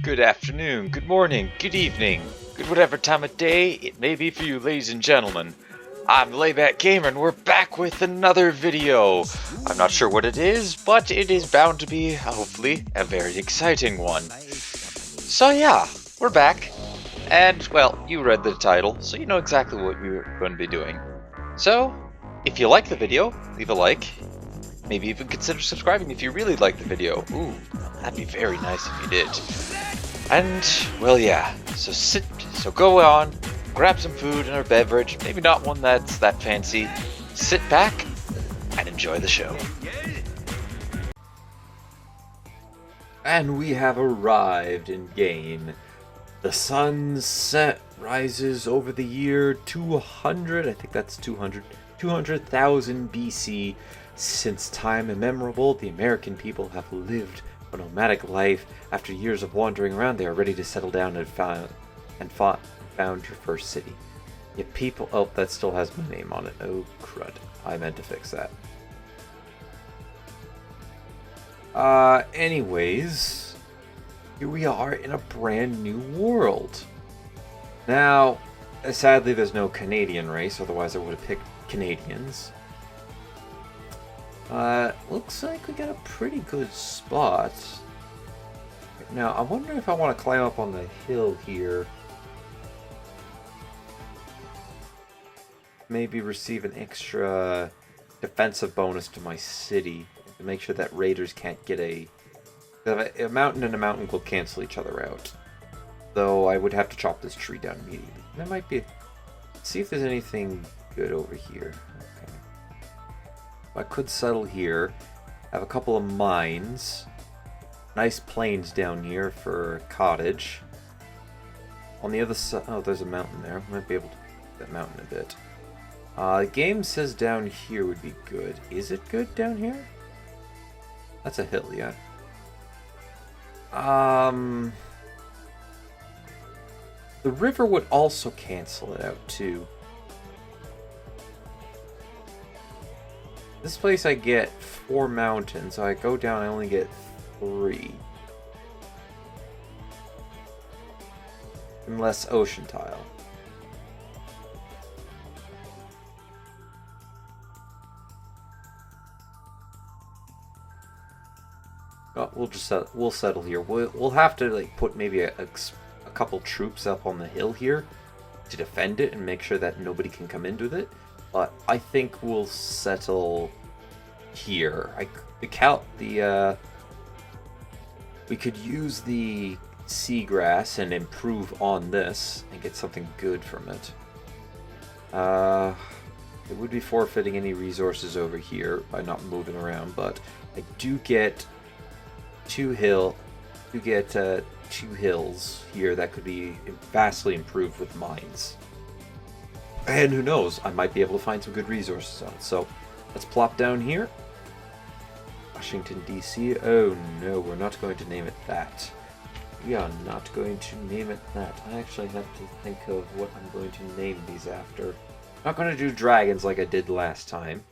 Good afternoon, good morning, good evening, good whatever time of day it may be for you, ladies and gentlemen. I'm Layback Gamer, and we're back with another video. I'm not sure what it is, but it is bound to be, hopefully, a very exciting one. So yeah, we're back. And, well, you read the title, so you know exactly what we're going to be doing. So, if you like the video, leave a like. Maybe even consider subscribing if you really like the video. Ooh, that'd be very nice if you did. And, well, yeah, so go on, grab some food and a beverage, maybe not one that's that fancy, sit back, and enjoy the show. And we have arrived in game. The sunset rises over the year 200, I think that's 200,000 BC. Since time immemorable, the American people have lived a nomadic life. After years of wandering around, they are ready to settle down and found your first city. Yet people... Oh, that still has my name on it. Oh, crud. I meant to fix that. Anyways, here we are in a brand new world. Now, sadly, there's no Canadian race, otherwise I would have picked Canadians. Looks like we got a pretty good spot. Now, I wonder if I want to climb up on the hill here. Maybe receive an extra defensive bonus to my city to make sure that raiders can't get a mountain and a mountain will cancel each other out. Though I would have to chop this tree down immediately. There might be... Let's see if there's anything good over here. Okay. I could settle here. Have a couple of mines. Nice plains down here for a cottage. On the other side... Oh, there's a mountain there. I might be able to pick that mountain a bit. The game says down here would be good. Is it good down here? That's a hill, yeah. The river would also cancel it out, too. This place I get 4 mountains, so I go down I only get 3. Unless ocean tile. Oh, we'll settle here. We'll have to like put maybe a couple troops up on the hill here to defend it and make sure that nobody can come into it. But I think we'll settle here. We could use the seagrass and improve on this and get something good from it. It would be forfeiting any resources over here by not moving around, but I do get two hills here that could be vastly improved with mines. And who knows, I might be able to find some good resources on it. So let's plop down here. Washington, D.C. Oh no, we're not going to name it that. We are not going to name it that. I actually have to think of what I'm going to name these after. I'm not going to do dragons like I did last time,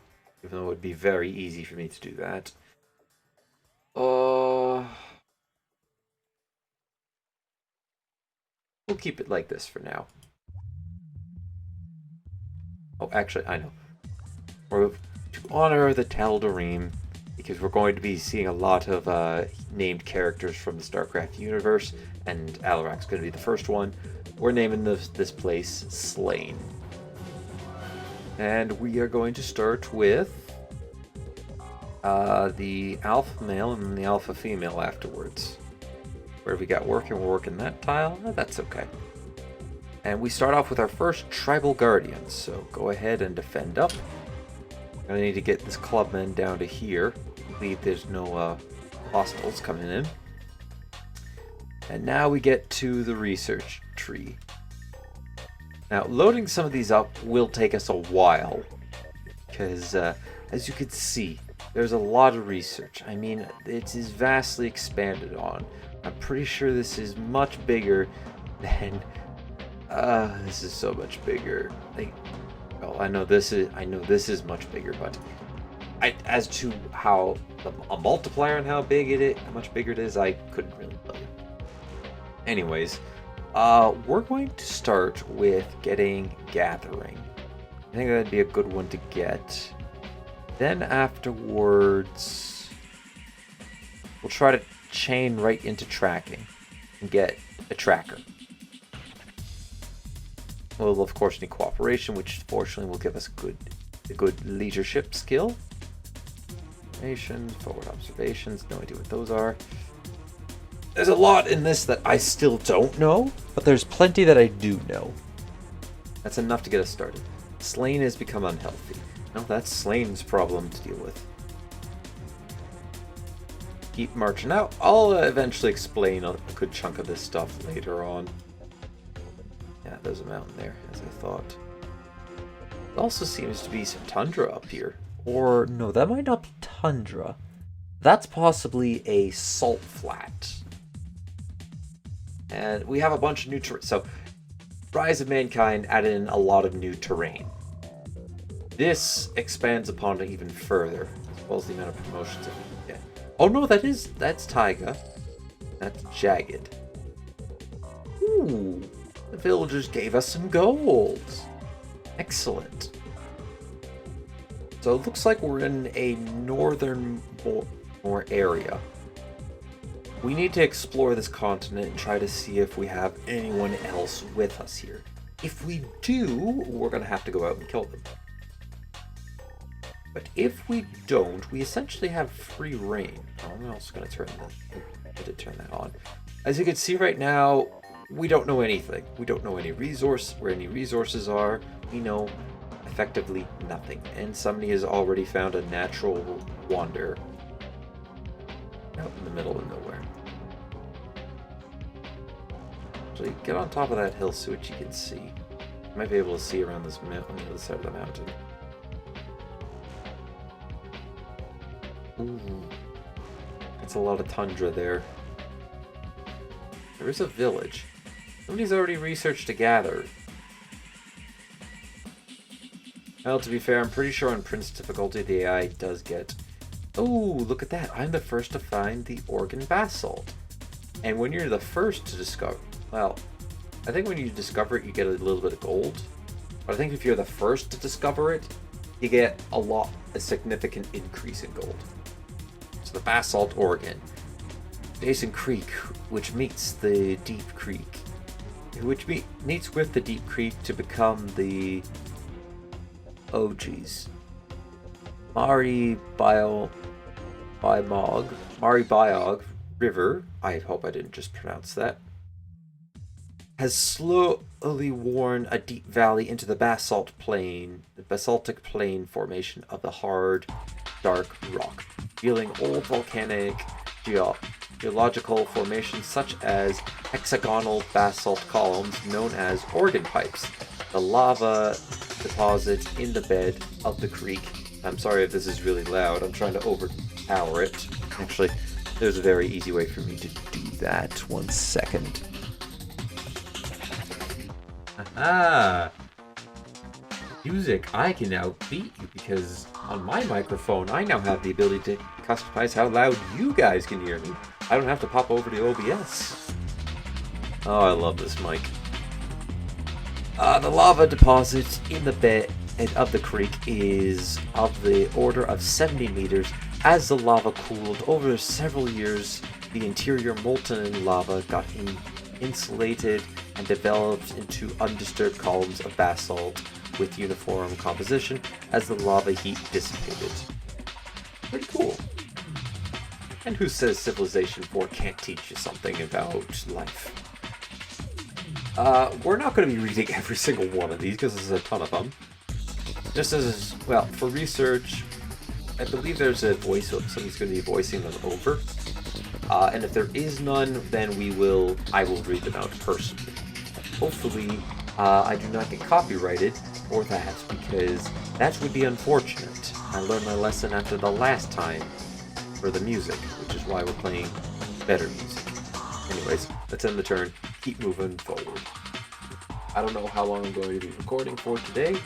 even though it would be very easy for me to do that. We'll keep it like this for now. Oh, actually, I know. We're to honor the Tal'Darim, because we're going to be seeing a lot of named characters from the StarCraft universe, and Alarak's going to be the first one. We're naming this place Slain. And we are going to start with the alpha male and then the alpha female afterwards. Where have we got working? We're working that tile. Oh, that's okay. And we start off with our first tribal guardians. So go ahead and defend up. I'm going to need to get this clubman down to here. Hopefully there's no hostiles coming in. And now we get to the research tree. Now loading some of these up will take us a while. Because as you can see, there's a lot of research. I mean, it is vastly expanded on. I'm pretty sure this is much bigger than... this is so much bigger. Well, I know this is much bigger, but as to how a multiplier and how much bigger it is, I couldn't really tell you. Anyways, we're going to start with getting gathering. I think that'd be a good one to get. Then afterwards, we'll try to chain right into tracking and get a tracker. We'll of course need cooperation, which fortunately will give us a good leadership skill. Information, forward observations, no idea what those are. There's a lot in this that I still don't know, but there's plenty that I do know. That's enough to get us started. Slain has become unhealthy. No, that's Slane's problem to deal with. Keep marching out. I'll eventually explain a good chunk of this stuff later on. Yeah, there's a mountain there, as I thought. There also seems to be some tundra up here. Or, no, that might not be tundra. That's possibly a salt flat. And we have a bunch of new terrain. So, Rise of Mankind added in a lot of new terrain. This expands upon it even further, as well as the amount of promotions that we can get. Oh no, that's taiga. That's jagged. Ooh, the villagers gave us some gold. Excellent. So it looks like we're in a northern more area. We need to explore this continent and try to see if we have anyone else with us here. If we do, we're going to have to go out and kill them. But if we don't, we essentially have free reign. Oh, I'm also going to turn that on. As you can see right now, we don't know anything. We don't know any resource, where any resources are. We know effectively nothing. And somebody has already found a natural wonder out in the middle of nowhere. So you get on top of that hill, see what you can see. You might be able to see around this mountain, on the other side of the mountain. Ooh, that's a lot of tundra there. There is a village. Somebody's already researched to gather. Well, to be fair, I'm pretty sure on Prince difficulty the AI does get... Oh, look at that. I'm the first to find the Organ Basalt. And when you're the first to discover... Well, I think when you discover it, you get a little bit of gold. But I think if you're the first to discover it, you get a significant increase in gold. So the Basalt Organ. Basin Creek, which meets the Deep Creek. Which meets with the Deep Creek to become the... Oh, geez. Mari Biog River, I hope I didn't just pronounce that, has slowly worn a deep valley into the basaltic plain formation of the hard, dark rock, revealing old volcanic geological formations such as hexagonal basalt columns known as organ pipes. The lava deposit in the bed of the creek. I'm sorry if this is really loud. I'm trying to overpower it. Actually, there's a very easy way for me to do that. 1 second. Aha! Music, I can now beat you because on my microphone, I now have the ability to customize how loud you guys can hear me. I don't have to pop over to OBS. Oh, I love this mic. The lava deposit in the bed of the creek is of the order of 70 meters. As the lava cooled over several years, the interior molten lava got insulated and developed into undisturbed columns of basalt with uniform composition as the lava heat dissipated. Pretty cool. And who says Civilization 4 can't teach you something about life? We're not going to be reading every single one of these because there's a ton of them. Just as, well, for research, I believe there's a voice, somebody's going to be voicing them over. And if there is none, then I will read them out personally. Hopefully, I do not get copyrighted for that, because that would be unfortunate. I learned my lesson after the last time for the music, which is why we're playing better music. Anyways, let's end the turn. Keep moving forward. I don't know how long I'm going to be recording for today.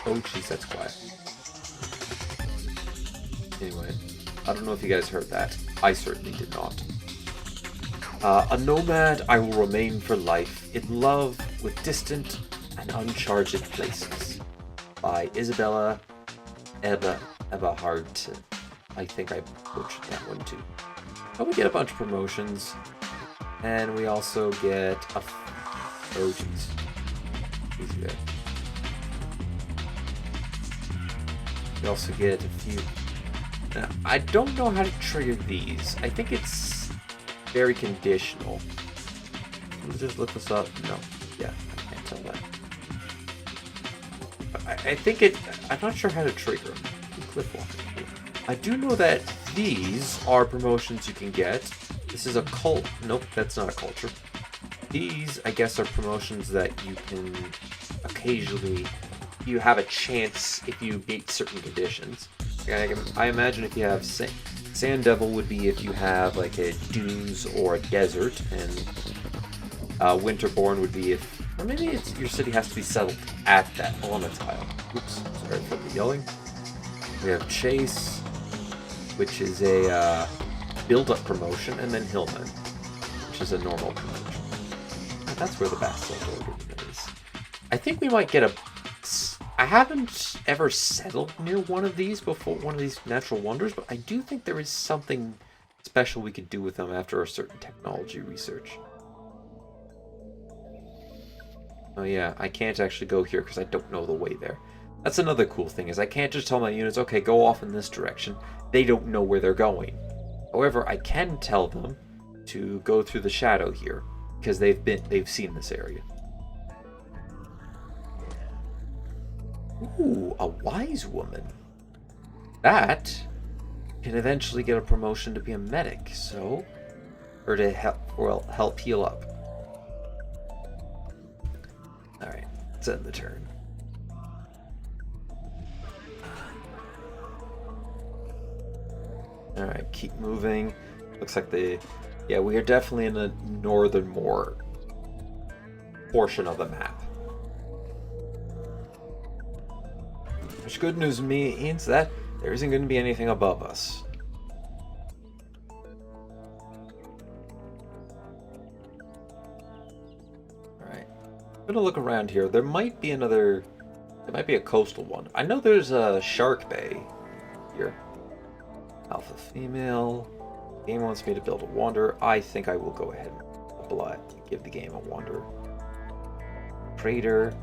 Oh jeez, that's quiet. Anyway, I don't know if you guys heard that. I certainly did not. A nomad, I will remain for life, in love with distant and uncharted places. By Isabella Eberhardt. I think I butchered that one too. But we get a bunch of promotions. And we also get a... Oh, jeez. Easy there. We also get a few... Now, I don't know how to trigger these. I think it's very conditional. Let's just look this up. No. Yeah, I can't tell that. I think it... I'm not sure how to trigger them. Cliff one. I do know that these are promotions you can get. This is a cult. Nope, that's not a culture. These, I guess, are promotions that you can occasionally... You have a chance if you meet certain conditions. I imagine if you have... Sand Devil would be if you have like a dunes or a desert, and Winterborn would be if... Or maybe it's your city has to be settled at that on a tile. Oops, sorry for the yelling. We have Chase, which is a build-up promotion, and then Hillman, which is a normal promotion. Oh, that's where the Bastille Order is. I think we might get a... I haven't ever settled near one of these before, one of these natural wonders, but I do think there is something special we could do with them after a certain technology research. Oh yeah, I can't actually go here because I don't know the way there. That's another cool thing, is I can't just tell my units, okay, go off in this direction. They don't know where they're going. However, I can tell them to go through the shadow here, because they've seen this area. Ooh, a wise woman. That can eventually get a promotion to be a medic, so... Or to help heal up. Alright, let's end the turn. Alright, keep moving. Looks like yeah, we are definitely in the northernmost portion of the map. Which good news means that there isn't going to be anything above us. Alright. I'm going to look around here. There might be another... There might be a coastal one. I know there's a Shark Bay here. Alpha female. Game wants me to build a wanderer. I think I will go ahead and give the game a wanderer. Crater.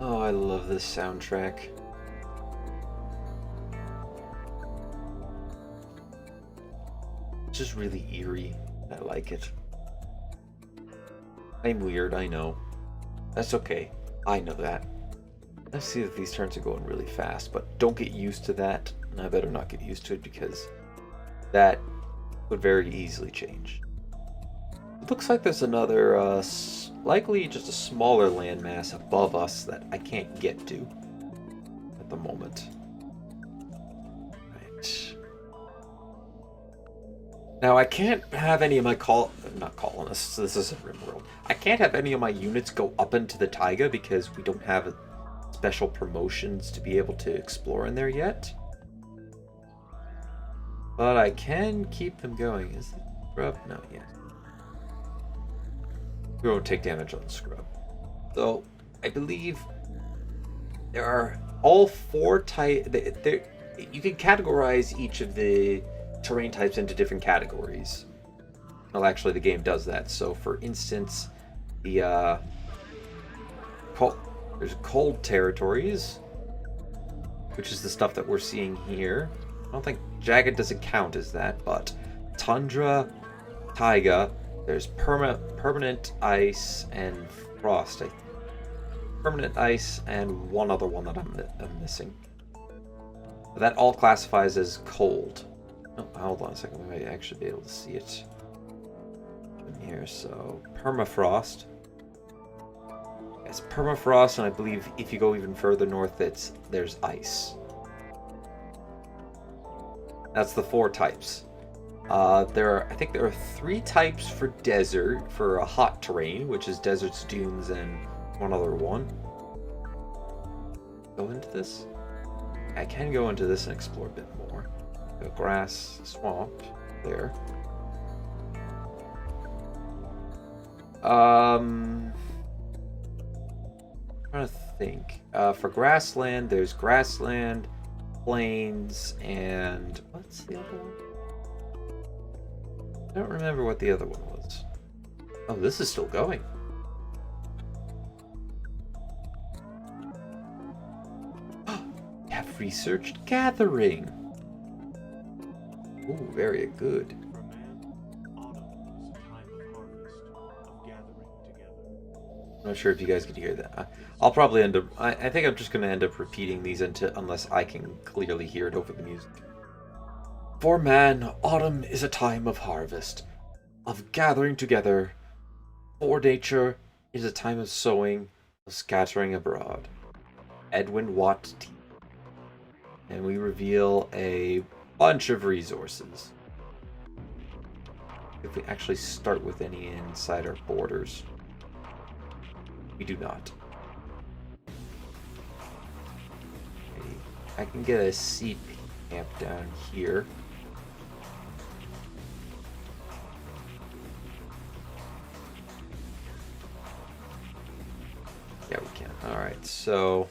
Oh, I love this soundtrack. It's just really eerie. I like it. I'm weird, I know. That's okay. I know that. I see that these turns are going really fast, but don't get used to that. And I better not get used to it because that would very easily change. It looks like there's another, likely just a smaller landmass above us that I can't get to at the moment. Right. Now I can't have any of my not colonists, this is a RimWorld. I can't have any of my units go up into the taiga because we don't have special promotions to be able to explore in there yet. But I can keep them going. Is it scrub? No, yeah. We won't take damage on the scrub. So, I believe there are all four types. You can categorize each of the terrain types into different categories. Well, actually, the game does that. So, for instance, there's cold territories, which is the stuff that we're seeing here. I don't think jagged doesn't count as that, but tundra, taiga. There's permanent ice and frost. Permanent ice and one other one that I'm missing. But that all classifies as cold. Oh, hold on a second. We might actually be able to see it in here. So permafrost. It's permafrost, and I believe if you go even further north, there's ice. That's the four types. I think there are 3 types for desert, for a hot terrain, which is deserts, dunes, and one other one. Go into this? I can go into this and explore a bit more. Go grass, swamp, there. Trying to think. For grassland, there's grassland, plains, and what's the other one? I don't remember what the other one was. Oh, this is still going. Have researched gathering. Ooh, very good. I'm not sure if you guys could hear that. I'll probably end up... I think I'm just going to end up repeating these unless I can clearly hear it over the music. For man, autumn is a time of harvest, of gathering together. For nature, it is a time of sowing, of scattering abroad. Edwin Watt T. And we reveal a bunch of resources. If we actually start with any inside our borders. We do not. Okay. I can get a seed camp down here. Yeah, we can. Alright, so...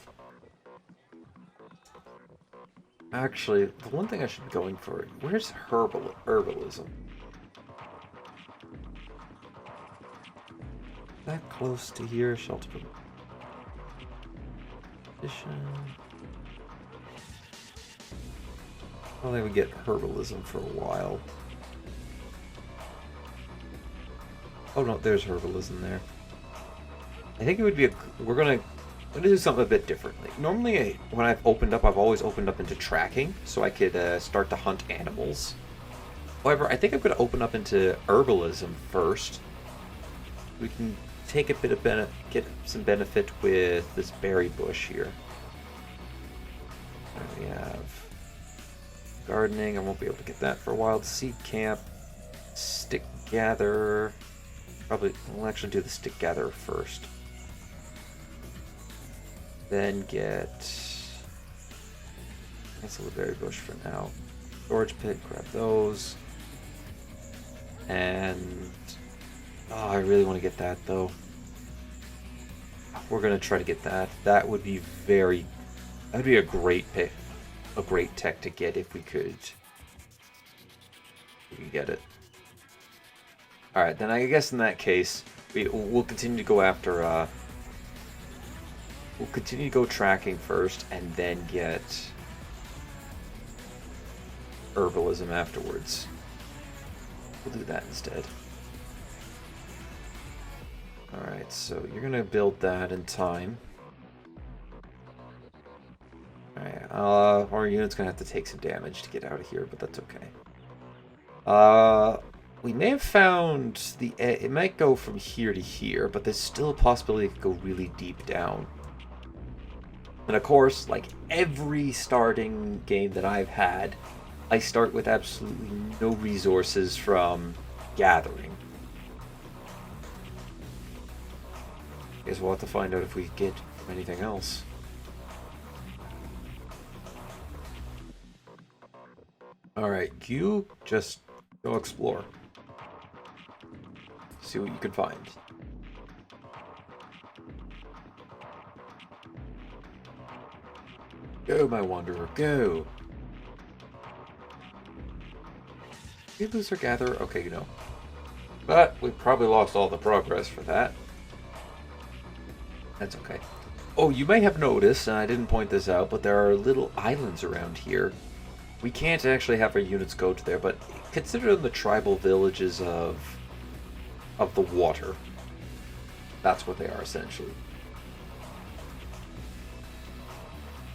Actually, the one thing I should be going for... Where's herbalism? That close to here, shelter position. I don't think we get herbalism for a while. Oh no, there's herbalism there. I think it would be we're gonna do something a bit differently. Normally, when I've opened up, I've always opened up into tracking, so I could start to hunt animals. However, I think I'm gonna open up into herbalism first. We can take a bit of get some benefit with this berry bush here. And we have gardening. I won't be able to get that for a while. Seed camp, stick gather. Probably we'll actually do the stick gatherer first. Then get cancel the berry bush for now. Storage pit, grab those. And oh, I really want to get that though. We're gonna try to get that. That would be that'd be a great pick, a great tech to get if we could. We can get it. All right, then I guess in that case we'll continue to go after. We'll continue to go tracking first, and then get herbalism afterwards. We'll do that instead. Alright, so you're gonna build that in time. Alright, our unit's gonna have to take some damage to get out of here, but that's okay. We may have found it might go from here to here, but there's still a possibility it could go really deep down. And of course, like every starting game that I've had, I start with absolutely no resources from gathering. Guess we'll have to find out if we get anything else. Alright, you just go explore. See what you can find. Go, my wanderer, go! Did we lose our gatherer? Okay, you know. But we probably lost all the progress for that. That's okay. Oh, you may have noticed, and I didn't point this out, but there are little islands around here. We can't actually have our units go to there, but consider them the tribal villages of the water. That's what they are, essentially.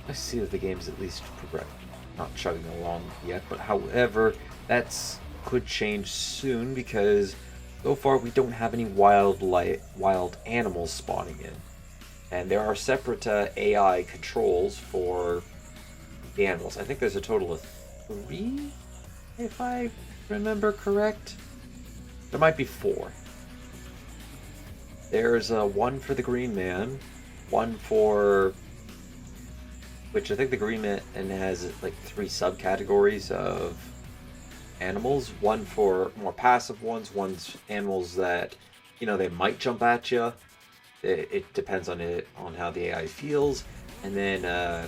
I see that the game's at least not chugging along yet, but however, could change soon because so far we don't have any wild animals spawning in. And there are separate AI controls for the animals. I think there's a total of 3, if I remember correct? There might be 4. There's one for the Green Man, one for, which I think the Green Man has like 3 subcategories of animals. One for more passive ones, one's animals that, they might jump at you. It depends on how the AI feels, and then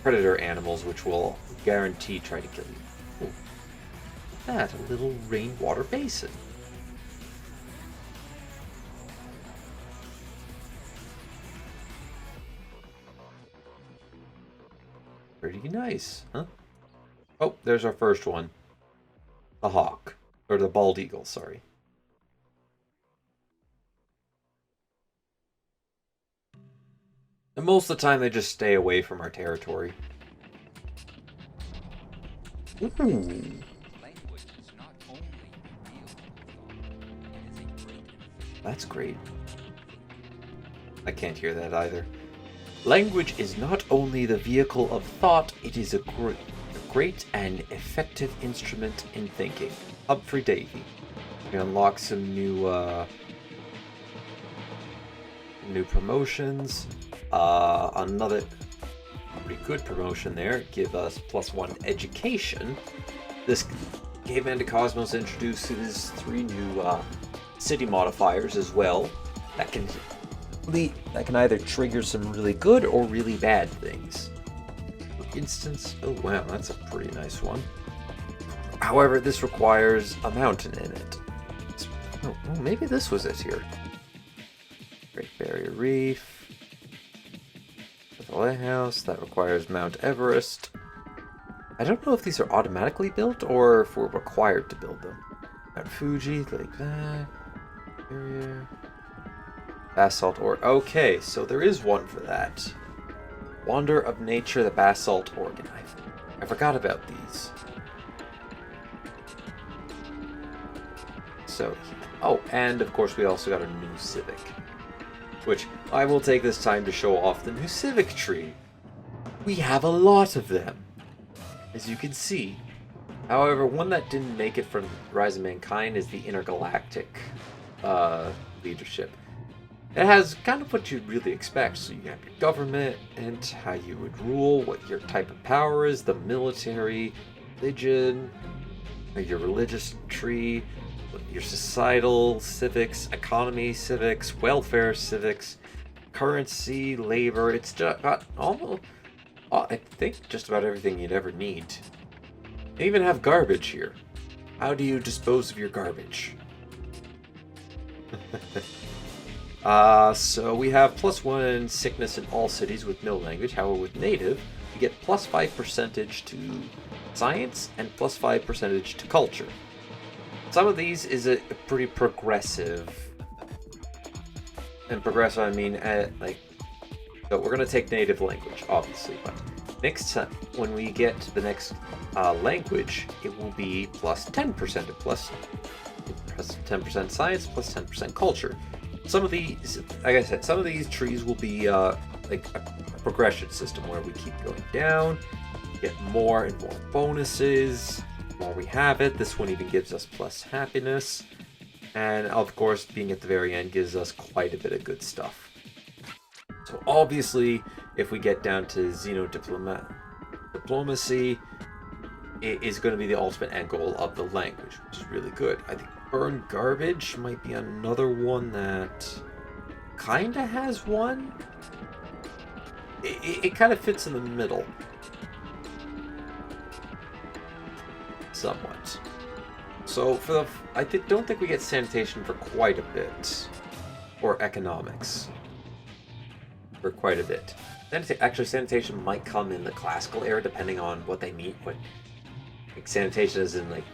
predator animals, which will guarantee try to kill you. Ooh, that a little rainwater basin. Pretty nice, huh? Oh, there's our first one. The hawk. Or the bald eagle, sorry. And most of the time they just stay away from our territory. Ooh. That's great. I can't hear that either. Language is not only the vehicle of thought, it is a great and effective instrument in thinking. Humphrey Davy. We unlock some new promotions. Another pretty good promotion there. Give us +1 education. This Cavemen to Cosmos introduces 3 new city modifiers as well that can either trigger some really good or really bad things. For instance, oh wow, that's a pretty nice one. However, this requires a mountain in it. Oh, maybe this was it here. Great Barrier Reef. The lighthouse, that requires Mount Everest. I don't know if these are automatically built or if we're required to build them. Mount Fuji, like that. Area. Basalt ore. Okay, so there is one for that. Wonder of Nature, the Basalt Organ. I forgot about these. So, oh, and of course we also got a new Civic. Which, I will take this time to show off the new Civic tree. We have a lot of them, as you can see. However, one that didn't make it from Rise of Mankind is the intergalactic leadership. It has kind of what you'd really expect. So you have your government and how you would rule, what your type of power is, the military, religion, your religious tree, your societal civics, economy civics, welfare civics, currency, labor. It's just got almost, I think, just about everything you'd ever need. They even have garbage here. How do you dispose of your garbage? So we have +1 sickness in all cities with no language. However, with native, you get +5% to science and +5% to culture. Some of these is a pretty progressive, and progressive I mean so we're gonna take native language, obviously, but next time when we get to the next language, it will be +10% to +10% science, +10% culture. Some of these, like I said, some of these trees will be like a progression system where we keep going down, get more and more bonuses. The more we have it, this one even gives us plus happiness, and of course, being at the very end gives us quite a bit of good stuff. So obviously, if we get down to diplomacy, it is going to be the ultimate end goal of the language, which is really good. I think burn garbage might be another one that kind of has one. It kind of fits in the middle. Somewhat. So I don't think we get sanitation for quite a bit. Or economics. For quite a bit. Actually, sanitation might come in the classical era depending on what they mean. Like sanitation is in like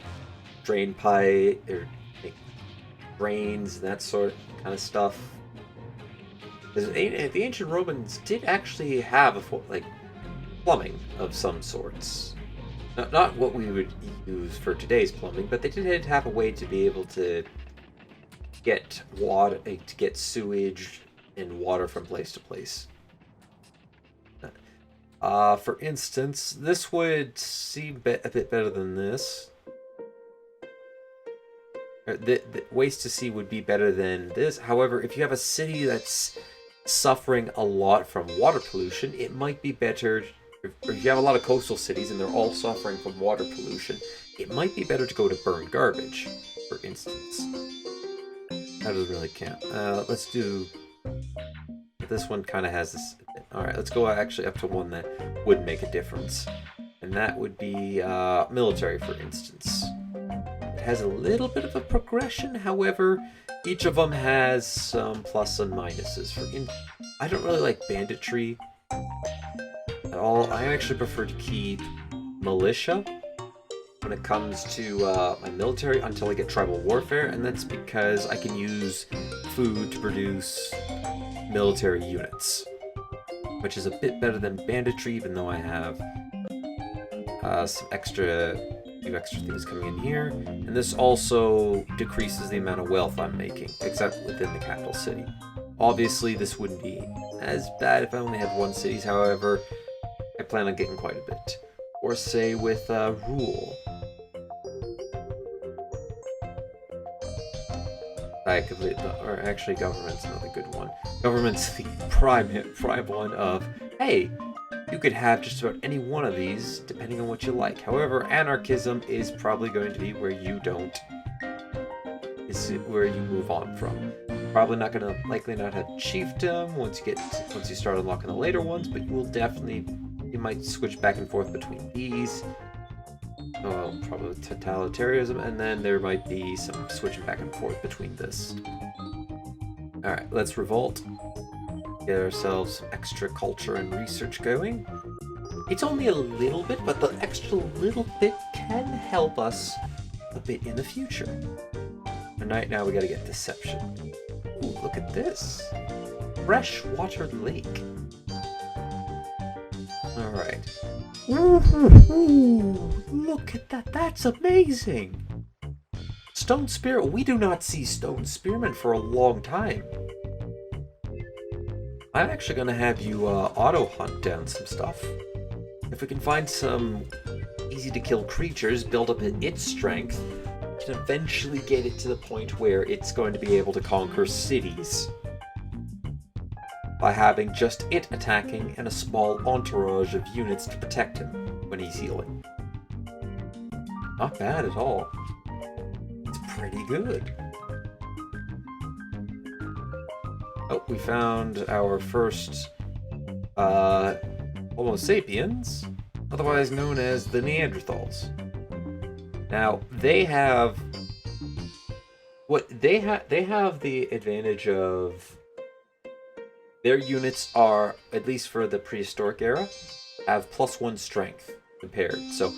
drain pipe or like drains and that sort of kind of stuff. The ancient Romans did actually have like plumbing of some sorts. Not what we would use for today's plumbing, but they did have a way to be able to get water, to get sewage and water from place to place. For instance, this would seem a bit better than this. The Waste to Sea would be better than this. However, if you have a city that's suffering a lot from water pollution, it might be better. If you have a lot of coastal cities and they're all suffering from water pollution, it might be better to go to burn garbage, for instance. That doesn't really count. Let's do... This one kind of has this... Alright, let's go actually up to one that would make a difference. And that would be military, for instance. It has a little bit of a progression, however, each of them has some plus and minuses. I don't really like banditry at all. I actually prefer to keep militia when it comes to my military until I get tribal warfare, and that's because I can use food to produce military units, which is a bit better than banditry, even though I have some few extra things coming in here. And this also decreases the amount of wealth I'm making, except within the capital city. Obviously, this wouldn't be as bad if I only had one city, however, I plan on getting quite a bit. Or say with rule. Or actually, government's another good one. Government's the prime one of, hey, you could have just about any one of these, depending on what you like. However, anarchism is probably going to be where you where you move on from. Probably not going to likely not have chiefdom once you start unlocking the later ones, but you might switch back and forth between these. Probably totalitarianism, and then there might be some switching back and forth between this. Alright, let's revolt. Get ourselves some extra culture and research going. It's only a little bit, but the extra little bit can help us a bit in the future. And right now we gotta get deception. Ooh, look at this. Freshwater lake. Alright. Ooh, look at that. That's amazing. Stone spear. We do not see stone spearmen for a long time. I'm actually going to have you auto hunt down some stuff. If we can find some easy to kill creatures, build up its strength, we can eventually get it to the point where it's going to be able to conquer cities. By having just it attacking and a small entourage of units to protect him when he's healing. Not bad at all. It's pretty good. Oh, we found our first Homo sapiens, otherwise known as the Neanderthals. Now, they have the advantage of their units are, at least for the prehistoric era, have +1 strength compared. So,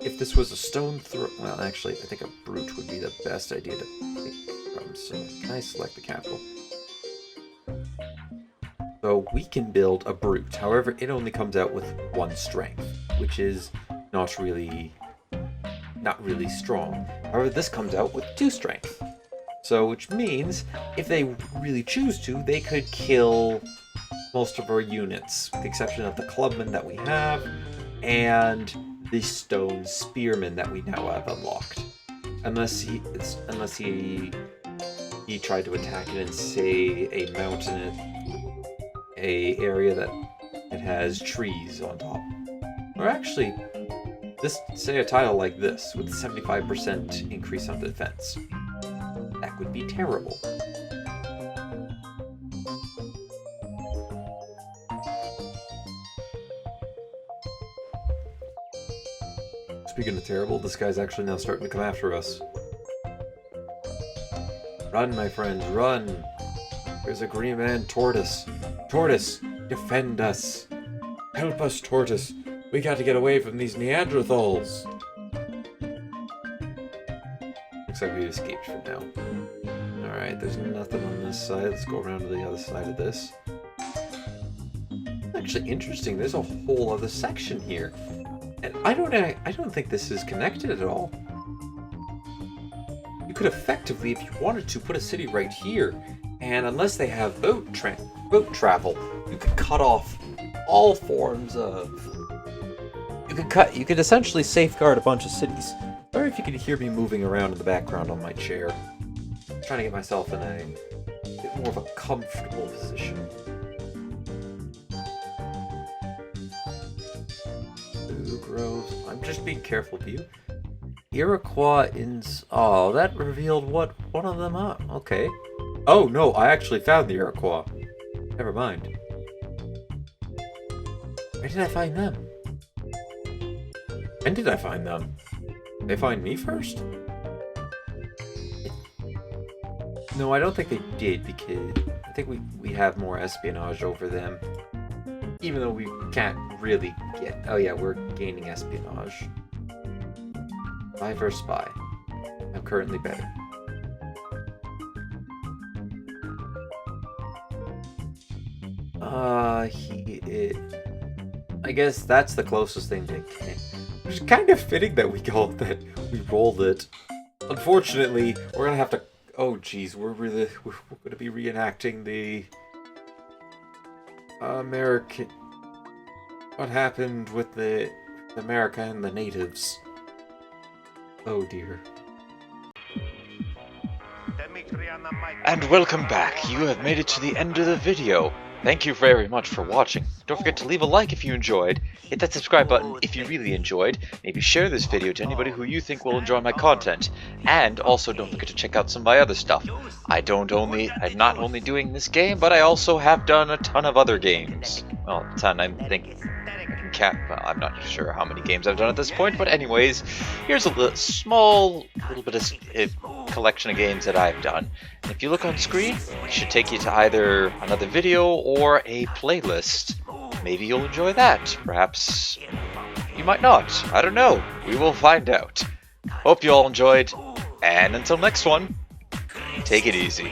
if this was a stone throw... Well, actually, I think a brute would be the best idea to pick from. So, can I select the capital? So, we can build a brute. However, it only comes out with 1 strength, which is not really strong. However, this comes out with 2 strength. So, which means, if they really choose to, they could kill most of our units, with the exception of the clubmen that we have, and the stone spearmen that we now have unlocked. Unless he tried to attack it in, say, a mountain, a area that it has trees on top. Or actually, say a tile like this, with 75% increase on defense. That would be terrible. Speaking of terrible, this guy's actually now starting to come after us. Run, my friends, run! There's a green man, Tortoise. Tortoise, defend us! Help us, Tortoise! We gotta get away from these Neanderthals! Looks like we escaped for now. Alright, there's nothing on this side. Let's go around to the other side of this. Actually interesting, there's a whole other section here. And I don't think this is connected at all. You could effectively, if you wanted to, put a city right here, and unless they have boat travel, you could cut off all forms of... You could essentially safeguard a bunch of cities. Very if you can hear me moving around in the background on my chair. I'm trying to get myself in a bit more of a comfortable position. Blue groves. I'm just being careful of you. Iroquois inns. Oh, that revealed what one of them are. Okay. Oh no, I actually found the Iroquois. Never mind. Where did I find them? When did I find them? Did they find me first? No, I don't think they did, because I think we have more espionage over them. Even though we can't really get... Oh yeah, we're gaining espionage. Spy versus spy. I'm currently better. I guess that's the closest thing to King. Which is kind of fitting that we rolled it. Unfortunately, we're gonna have to. Oh, geez, we're gonna be reenacting the American. What happened with the America and the natives? Oh dear. And welcome back. You have made it to the end of the video. Thank you very much for watching. Don't forget to leave a like if you enjoyed, hit that subscribe button if you really enjoyed, maybe share this video to anybody who you think will enjoy my content, and also don't forget to check out some of my other stuff. I'm not only doing this game, but I also have done a ton of other games. Well, a ton, I'm I'm not sure how many games I've done at this point, but anyways, here's a small little bit of collection of games that I've done. And if you look on screen, it should take you to either another video or a playlist. Maybe you'll enjoy that. Perhaps you might not. I don't know. We will find out. Hope you all enjoyed, and until next one, take it easy.